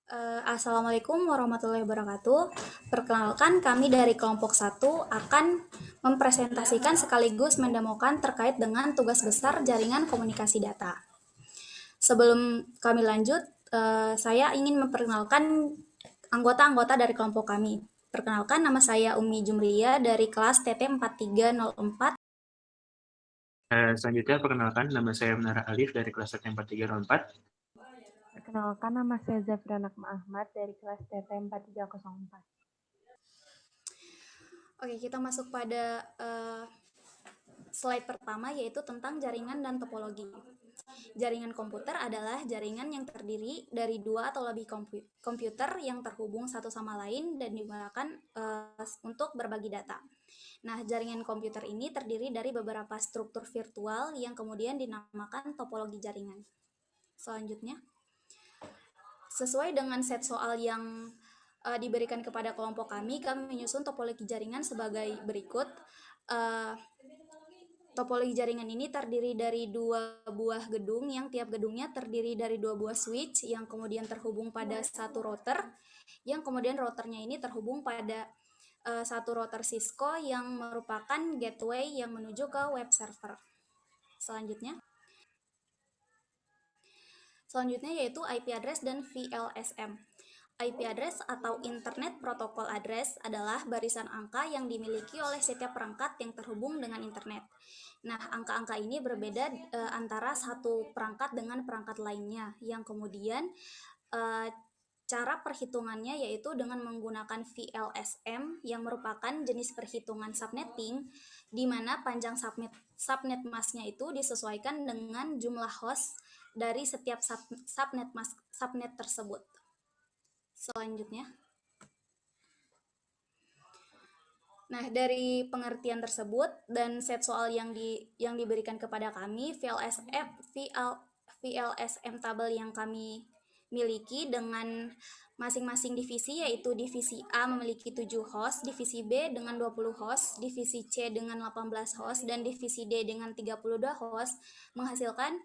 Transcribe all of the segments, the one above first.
Assalamualaikum warahmatullahi wabarakatuh. Perkenalkan, kami dari kelompok 1 akan mempresentasikan sekaligus mendemokan terkait dengan tugas besar jaringan komunikasi data. Sebelum kami lanjut, saya ingin memperkenalkan anggota-anggota dari kelompok kami. Perkenalkan, nama saya Umi Jumriya dari kelas TT 4304. Selanjutnya, perkenalkan, nama saya Menara Alif dari kelas 4304. Perkenalkan, nama saya Zafira Nakma Ahmad dari kelas TT 4304. Oke, kita masuk pada slide pertama, yaitu tentang jaringan dan topologi. Jaringan komputer adalah jaringan yang terdiri dari dua atau lebih komputer yang terhubung satu sama lain dan digunakan untuk berbagi data. Nah, jaringan komputer ini terdiri dari beberapa struktur virtual yang kemudian dinamakan topologi jaringan. Selanjutnya, sesuai dengan set soal yang diberikan kepada kelompok kami menyusun topologi jaringan sebagai berikut. Topologi jaringan ini terdiri dari dua buah gedung yang tiap gedungnya terdiri dari dua buah switch yang kemudian terhubung pada satu router, yang kemudian routernya ini terhubung pada satu router Cisco yang merupakan gateway yang menuju ke web server. Selanjutnya yaitu IP address dan VLSM. IP address atau Internet Protocol Address adalah barisan angka yang dimiliki oleh setiap perangkat yang terhubung dengan internet. Nah, angka-angka ini berbeda antara satu perangkat dengan perangkat lainnya, yang kemudian cara perhitungannya yaitu dengan menggunakan VLSM yang merupakan jenis perhitungan subnetting, di mana panjang subnet masknya itu disesuaikan dengan jumlah host dari setiap subnet tersebut. Selanjutnya, nah dari pengertian tersebut dan set soal yang diberikan kepada kami, VLSM tabel yang kami miliki dengan masing-masing divisi, yaitu divisi A memiliki 7 host, divisi B dengan 20 host, divisi C dengan 18 host, dan divisi D dengan 32 host, menghasilkan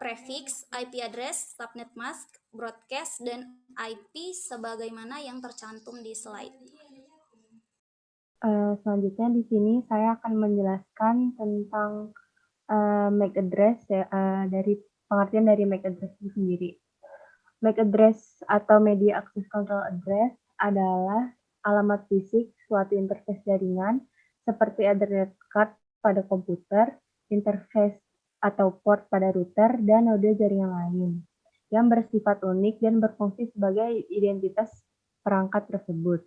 prefix, IP address, subnet mask, broadcast, dan IP sebagaimana yang tercantum di slide. Selanjutnya di sini saya akan menjelaskan tentang MAC address dari pengertian dari MAC address itu sendiri. MAC address atau Media Access Control Address adalah alamat fisik suatu interface jaringan seperti Ethernet card pada komputer, interface atau port pada router, dan node jaringan lain yang bersifat unik dan berfungsi sebagai identitas perangkat tersebut.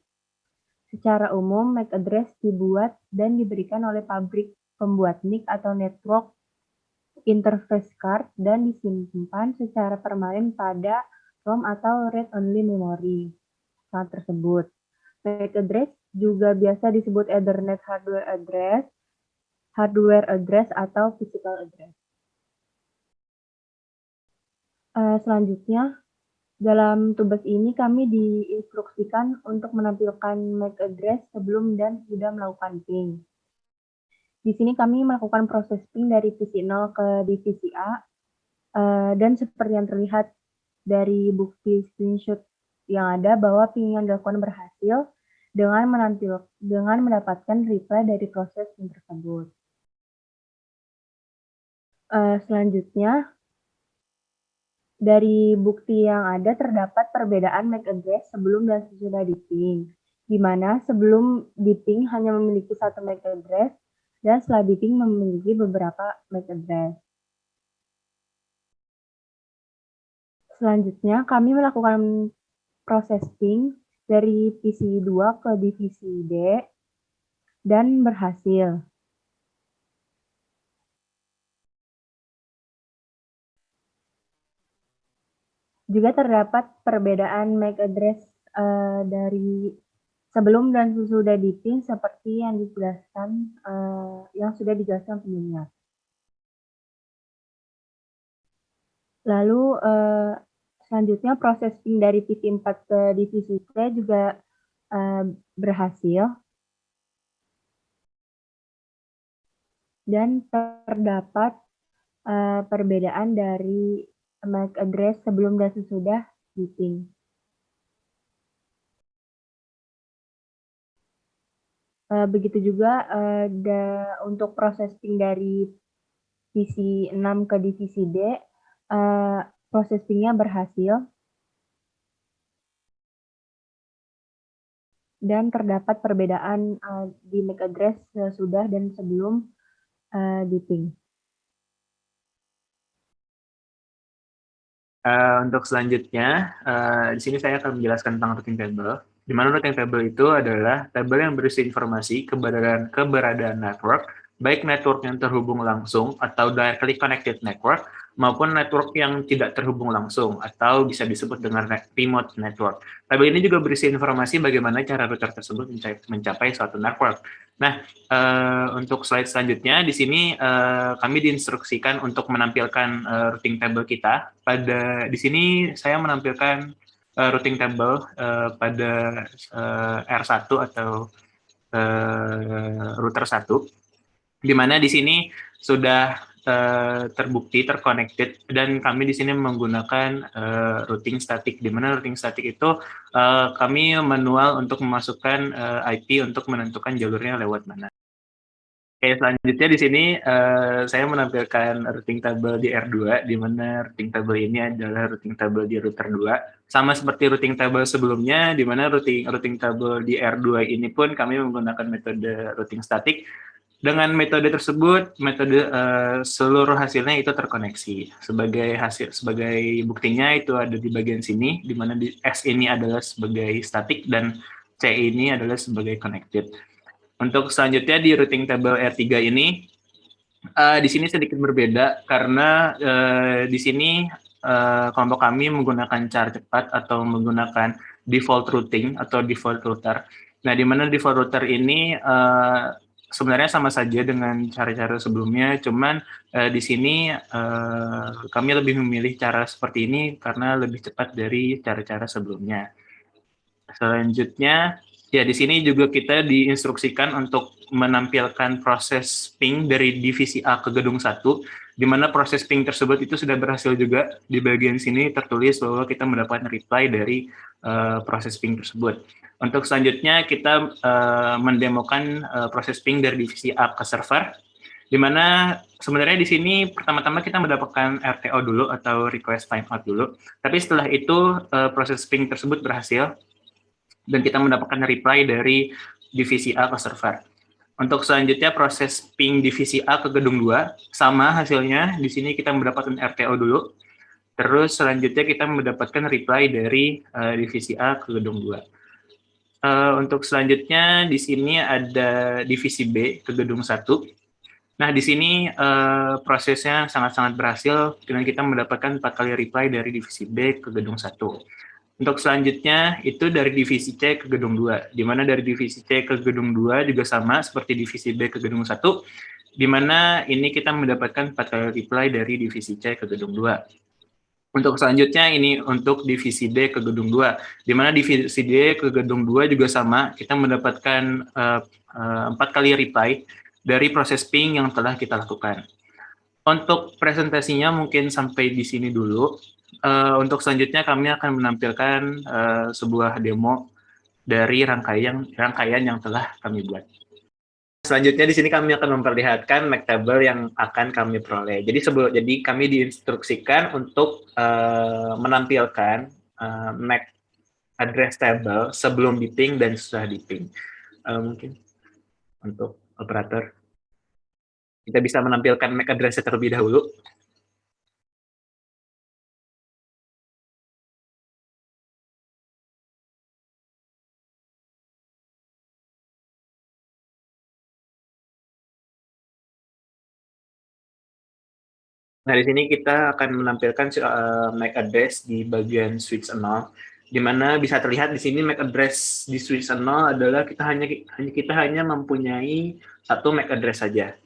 Secara umum, MAC address dibuat dan diberikan oleh pabrik pembuat NIC atau Network Interface Card dan disimpan secara permanen pada ROM atau read-only memory saat tersebut. MAC address juga biasa disebut Ethernet hardware address atau physical address. Selanjutnya, dalam tugas ini kami diinstruksikan untuk menampilkan MAC address sebelum dan sudah melakukan ping. Di sini kami melakukan proses ping dari divisi 0 ke divisi A, dan seperti yang terlihat dari bukti screenshot yang ada bahwa ping yang dilakukan berhasil dengan mendapatkan reply dari proses ping tersebut. Selanjutnya, dari bukti yang ada terdapat perbedaan MAC address sebelum dan sesudah di ping, di mana sebelum di ping hanya memiliki satu MAC address dan setelah di ping memiliki beberapa MAC address. Selanjutnya, kami melakukan proses ping dari divisi 2 ke divisi D dan berhasil. Juga terdapat perbedaan MAC address dari sebelum dan sesudah di ping seperti yang sudah dijelaskan sebelumnya. Lalu selanjutnya proses ping dari divisi 4 ke divisi C juga berhasil. Dan terdapat perbedaan dari MAC address sebelum dan sesudah di ping. Begitu juga untuk proses ping dari divisi 6 ke divisi D, proses pingnya berhasil dan terdapat perbedaan di MAC address sesudah dan sebelum di ping. Untuk selanjutnya, di sini saya akan menjelaskan tentang routing table. Di mana routing table itu adalah tabel yang berisi informasi keberadaan network, baik network yang terhubung langsung atau directly connected network, maupun network yang tidak terhubung langsung atau bisa disebut dengan remote network. Tabel ini juga berisi informasi bagaimana cara router tersebut mencapai suatu network. Nah, untuk slide selanjutnya, di sini kami diinstruksikan untuk menampilkan routing table kita. Di sini saya menampilkan routing table pada R1 atau router 1, di mana di sini sudah terbukti terconnected dan kami di sini menggunakan routing static, di mana routing static itu kami manual untuk memasukkan IP untuk menentukan jalurnya lewat mana. Oke, selanjutnya di sini saya menampilkan routing table di R2, di mana routing table ini adalah routing table di router 2. Sama seperti routing table sebelumnya, di mana routing table di R2 ini pun kami menggunakan metode routing static. Dengan metode tersebut, seluruh hasilnya itu terkoneksi. Sebagai buktinya itu ada di bagian sini, di mana S ini adalah sebagai static dan C ini adalah sebagai connected. Untuk selanjutnya di routing table R3 ini, di sini sedikit berbeda karena di sini kelompok kami menggunakan cara cepat atau menggunakan default routing atau default router. Nah, di mana default router ini sebenarnya sama saja dengan cara-cara sebelumnya, cuman di sini kami lebih memilih cara seperti ini karena lebih cepat dari cara-cara sebelumnya. Selanjutnya, ya di sini juga kita diinstruksikan untuk menampilkan proses ping dari divisi A ke gedung 1, di mana proses ping tersebut itu sudah berhasil juga. Di bagian sini tertulis bahwa kita mendapatkan reply dari proses ping tersebut. Untuk selanjutnya, kita mendemokan proses ping dari divisi A ke server, di mana sebenarnya di sini pertama-tama kita mendapatkan RTO dulu atau request timeout dulu, tapi setelah itu proses ping tersebut berhasil dan kita mendapatkan reply dari divisi A ke server. Untuk selanjutnya proses ping divisi A ke gedung 2, sama hasilnya. Di sini kita mendapatkan RTO dulu, terus selanjutnya kita mendapatkan reply dari divisi A ke gedung 2. Untuk selanjutnya di sini ada divisi B ke gedung 1. Nah, di sini prosesnya sangat-sangat berhasil dengan kita mendapatkan 4 kali reply dari divisi B ke gedung 1. Untuk selanjutnya, itu dari divisi C ke gedung 2, di mana dari divisi C ke gedung 2 juga sama seperti divisi B ke gedung 1, di mana ini kita mendapatkan 4 kali reply dari divisi C ke gedung 2. Untuk selanjutnya, ini untuk divisi D ke gedung 2, di mana divisi D ke gedung 2 juga sama, kita mendapatkan 4 kali reply dari proses ping yang telah kita lakukan. Untuk presentasinya mungkin sampai di sini dulu. Untuk selanjutnya kami akan menampilkan sebuah demo dari rangkaian yang telah kami buat. Selanjutnya di sini kami akan memperlihatkan MAC table yang akan kami peroleh. Jadi kami diinstruksikan untuk menampilkan MAC address table sebelum di ping dan setelah di ping. Mungkin untuk operator kita bisa menampilkan MAC address terlebih dahulu. Nah, di sini kita akan menampilkan MAC address di bagian switch 0, di mana bisa terlihat di sini MAC address di switch 0 adalah kita hanya mempunyai satu MAC address saja.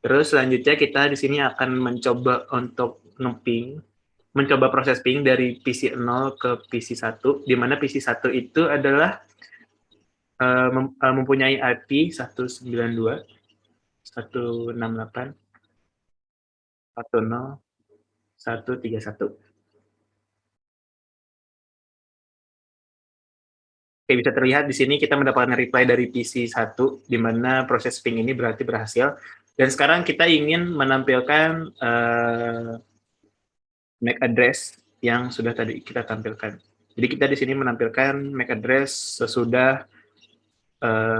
Terus selanjutnya kita di sini akan mencoba untuk mencoba proses ping dari PC 0 ke PC 1, di mana PC 1 itu adalah mempunyai IP 192, 168, 10, 131. Oke, bisa terlihat di sini kita mendapatkan reply dari PC1, di mana proses ping ini berarti berhasil. Dan sekarang kita ingin menampilkan MAC address yang sudah tadi kita tampilkan. Jadi kita di sini menampilkan MAC address sesudah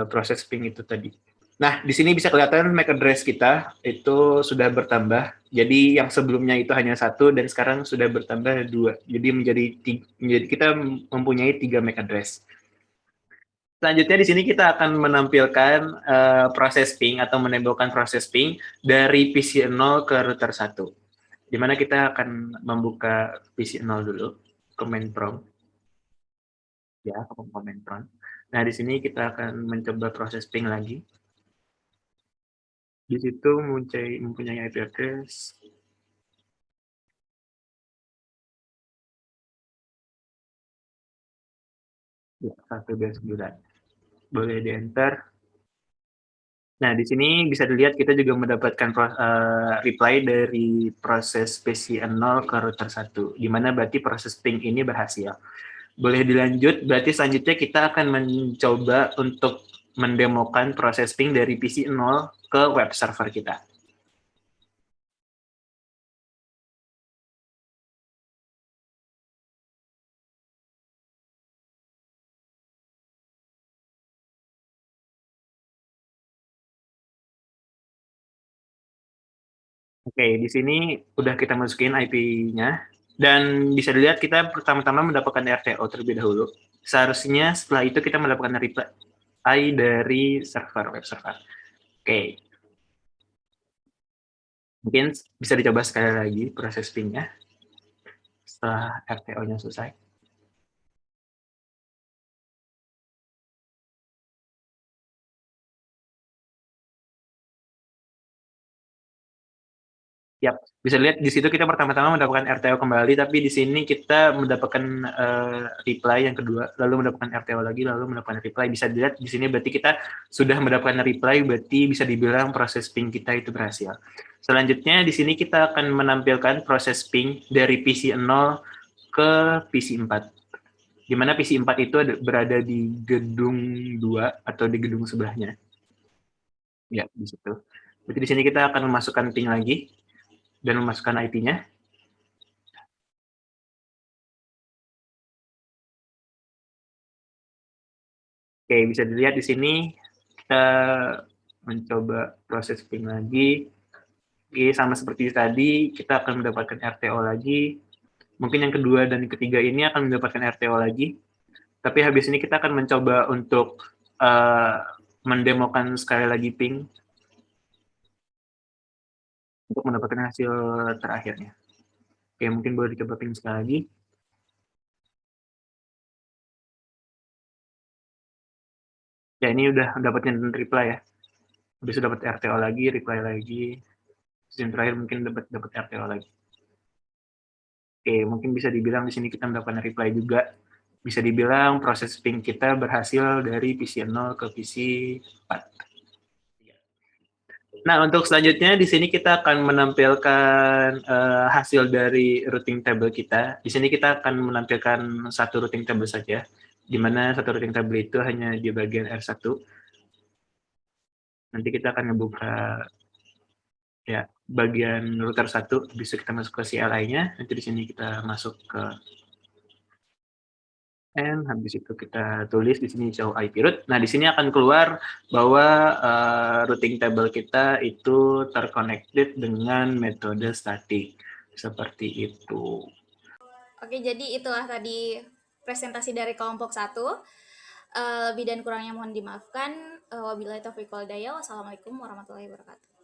proses ping itu tadi. Nah, di sini bisa kelihatan MAC address kita itu sudah bertambah. Jadi yang sebelumnya itu hanya 1 dan sekarang sudah bertambah 2. Jadi kita mempunyai 3 MAC address. Selanjutnya di sini kita akan menampilkan proses ping atau menembakkan proses ping dari PC0 ke router 1. Di mana kita akan membuka PC0 dulu, command prompt. Ya, command prompt. Nah, di sini kita akan mencoba proses ping lagi. Di situ mempunyai IP address ya, 129. Boleh di-enter. Nah, di sini bisa dilihat kita juga mendapatkan reply dari proses PC0 ke router 1, di mana berarti proses ping ini berhasil. Boleh dilanjut, berarti selanjutnya kita akan mencoba untuk mendemokan proses ping dari PC0 ke web server kita. Oke, di sini udah kita masukin IP-nya, dan bisa dilihat kita pertama-tama mendapatkan RTO terlebih dahulu. Seharusnya setelah itu kita mendapatkan reply dari web server. Oke, mungkin bisa dicoba sekali lagi proses ping-nya setelah RTO-nya selesai. Yap, bisa lihat di situ kita pertama-tama mendapatkan RTO kembali, tapi di sini kita mendapatkan reply yang kedua, lalu mendapatkan RTO lagi, lalu mendapatkan reply. Bisa dilihat di sini berarti kita sudah mendapatkan reply, berarti bisa dibilang proses ping kita itu berhasil. Selanjutnya di sini kita akan menampilkan proses ping dari PC0 ke PC4. Di mana PC4 itu berada di gedung 2 atau di gedung sebelahnya. Ya, di situ. Berarti di sini kita akan memasukkan ping lagi dan memasukkan IP-nya. Oke, bisa dilihat di sini kita mencoba proses ping lagi. Oke, sama seperti tadi, kita akan mendapatkan RTO lagi. Mungkin yang kedua dan yang ketiga ini akan mendapatkan RTO lagi. Tapi habis ini kita akan mencoba untuk mendemokan sekali lagi ping untuk mendapatkan hasil terakhirnya. Oke, mungkin boleh dicoba ping sekali lagi. Ya, ini udah dapatin reply ya. Habis itu dapat RTO lagi, reply lagi. Terus yang terakhir mungkin dapat RTO lagi. Oke, mungkin bisa dibilang di sini kita mendapatkan reply juga. Bisa dibilang proses ping kita berhasil dari PC0 ke PC4. Nah, untuk selanjutnya di sini kita akan menampilkan hasil dari routing table kita. Di sini kita akan menampilkan satu routing table saja, di mana satu routing table itu hanya di bagian R1. Nanti kita akan membuka ya bagian router 1, bisa kita masuk ke CLI-nya. Nanti di sini kita masuk ke habis itu kita tulis di sini show IP root. Nah, di sini akan keluar bahwa routing table kita itu terconnected dengan metode static. Seperti itu. Oke, jadi itulah tadi presentasi dari kelompok 1. Lebih dan kurangnya mohon dimaafkan. Wabillahi taufiq wal hidayah. Wassalamualaikum warahmatullahi wabarakatuh.